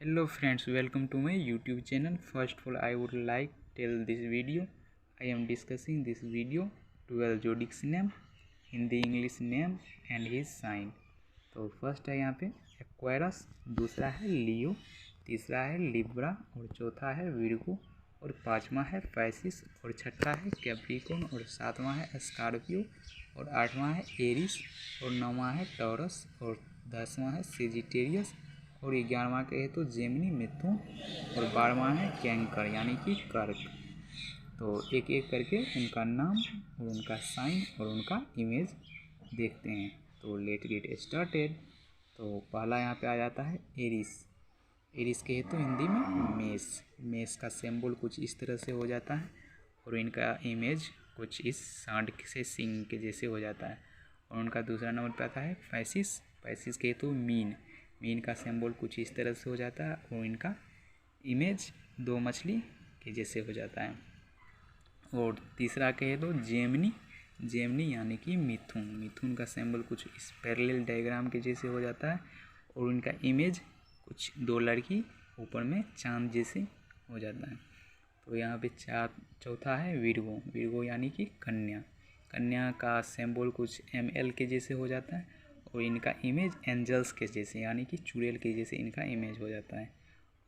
Hello friends, welcome to my YouTube channel. First of all, I would like to tell this video. I am discussing this video 12 zodiacs name, Hindi English name and his sign. तो first है यहाँ पे एक्वायरस, दूसरा है लियो, तीसरा है Libra और चौथा है विर्गो और पांचवा है पैसिस और छठा है कैप्रिकॉर्न और सातवां है स्कॉर्पियो और आठवां है एरिस और नौवां है टॉरस और 10वां है सेजिटेरियस और 11वां कहे तो जेमिनी मिथुन और 12वां है कैंकर यानी कि कर्क। तो एक एक करके उनका नाम और उनका साइन और उनका इमेज देखते हैं। तो लेट गेट स्टार्टेड। तो पहला यहाँ पे आ जाता है एरिस। एरिस कहे तो हिंदी में मेष। मेष का सिंबल कुछ इस तरह से हो जाता है और इनका इमेज कुछ इस सांड से सिंह के जैसे हो जाता है। और उनका दूसरा नंबर पे आता है पैसिस। पैसिस कहे तो मीन। मीन का सिंबल कुछ इस तरह से हो जाता है और इनका इमेज दो मछली के जैसे हो जाता है। और तीसरा कहे तो जेमिनी। जेमिनी यानी कि मिथुन। मिथुन का सिंबल कुछ इस पैरेलल डायग्राम के जैसे हो जाता है और उनका इमेज कुछ दो लड़की ऊपर में चांद जैसे हो जाता है। तो यहाँ पे चौथा है विर्गो। विर्गो यानी कि कन्या। कन्या का सिंबल कुछ ML के जैसे हो जाता है और इनका इमेज एंजल्स के जैसे यानी कि चुड़ैल के जैसे इनका इमेज हो जाता है।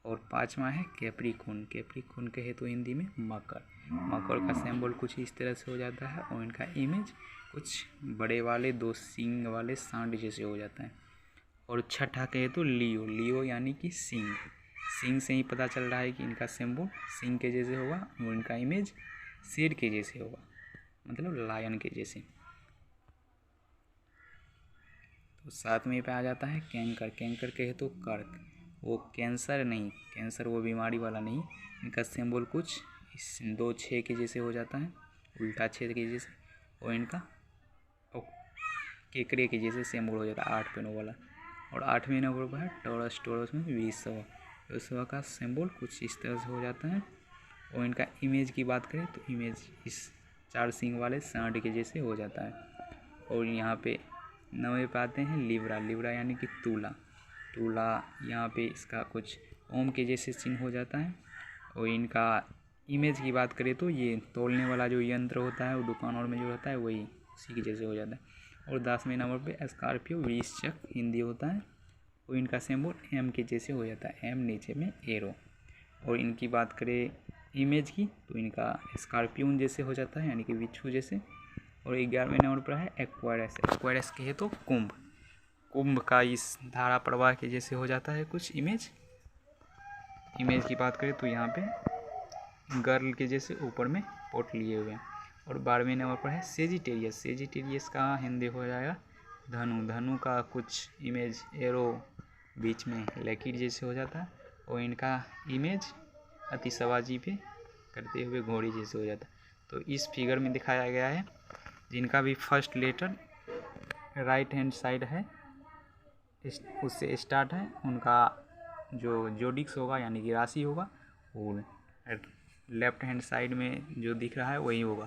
और पांचवा है कैप्रिकॉर्न। कैप्रिकॉर्न कहे तो हिंदी में मकर। मकर का सिंबल कुछ इस तरह से हो जाता है और इनका इमेज कुछ बड़े वाले दो सींग वाले सांड जैसे हो जाता है। और छठा कहे तो लियो। लियो यानी कि सिंह। सिंह से ही पता चल रहा है कि इनका सिंबल सिंह के जैसे होगा और इनका इमेज शेर के जैसे होगा, मतलब लायन के जैसे। तो सातवें पे आ जाता है कैंकर। कैंकर कहे तो कर्क। वो कैंसर नहीं, कैंसर वो बीमारी वाला नहीं। इनका सिंबल कुछ इस 2 6 के जैसे हो जाता है, उल्टा छेद के जैसे। और इनका केकड़े के जैसे सिंबल हो जाता है 8 पेनों वाला। और 8वें नंबर पर है टॉरस। टॉरस में वृषभ। वृषभ का सिंबल कुछ इस तरह से हो जाता है और इनका इमेज की बात करें तो इमेज इस 4 सींग वाले सांड के जैसे हो जाता है। और यहाँ पे 9वें पे आते हैं लिब्रा। लिब्रा यानी कि तुला। तुला यहाँ पे इसका कुछ ओम के जैसे चिन्ह हो जाता है। और इनका इमेज की बात करें तो ये तोलने वाला जो यंत्र होता है वो दुकानों में जो रहता है वही उसी के जैसे हो जाता है। और 10वें नंबर पे स्कॉर्पियो वृश्चिक हिंदी होता है और इनका सिंबल M के जैसे हो जाता है, M नीचे में एरो। और इनकी बात करें इमेज की तो इनका स्कॉर्पियन जैसे हो जाता है यानी कि बिच्छू जैसे। और 11वें नंबर पर है एक्वायरस। एक्वायरस कहे तो कुंभ। कुंभ का इस धारा प्रवाह के जैसे हो जाता है कुछ इमेज। इमेज की बात करें तो यहाँ पे गर्ल के जैसे ऊपर में पोट लिए हुए हैं। और 12वें नंबर पर है सेजिटेरियस। सेजिटेरियस का हिंदी हो जाएगा धनु। धनु का कुछ इमेज एरो बीच में लकीर जैसे हो जाता है और इनका इमेज अतिशबाजी पे करते हुए घोड़ी जैसे हो जाता है। तो इस फिगर में दिखाया गया है जिनका भी first letter right hand side है उससे स्टार्ट है, उनका जो जोडिक्स होगा यानी कि राशि होगा वो लेफ्ट हैंड साइड में जो दिख रहा है वही होगा।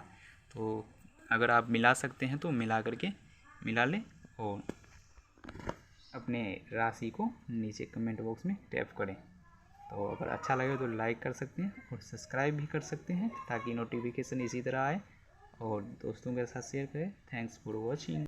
तो अगर आप मिला सकते हैं तो मिला करके मिला लें और अपने राशि को नीचे कमेंट बॉक्स में टैप करें। तो अगर अच्छा लगे तो लाइक कर सकते हैं और सब्सक्राइब भी कर सकते हैं ताकि नोटिफिकेशन इसी तरह आए और दोस्तों के साथ शेयर करें। Thanks for watching.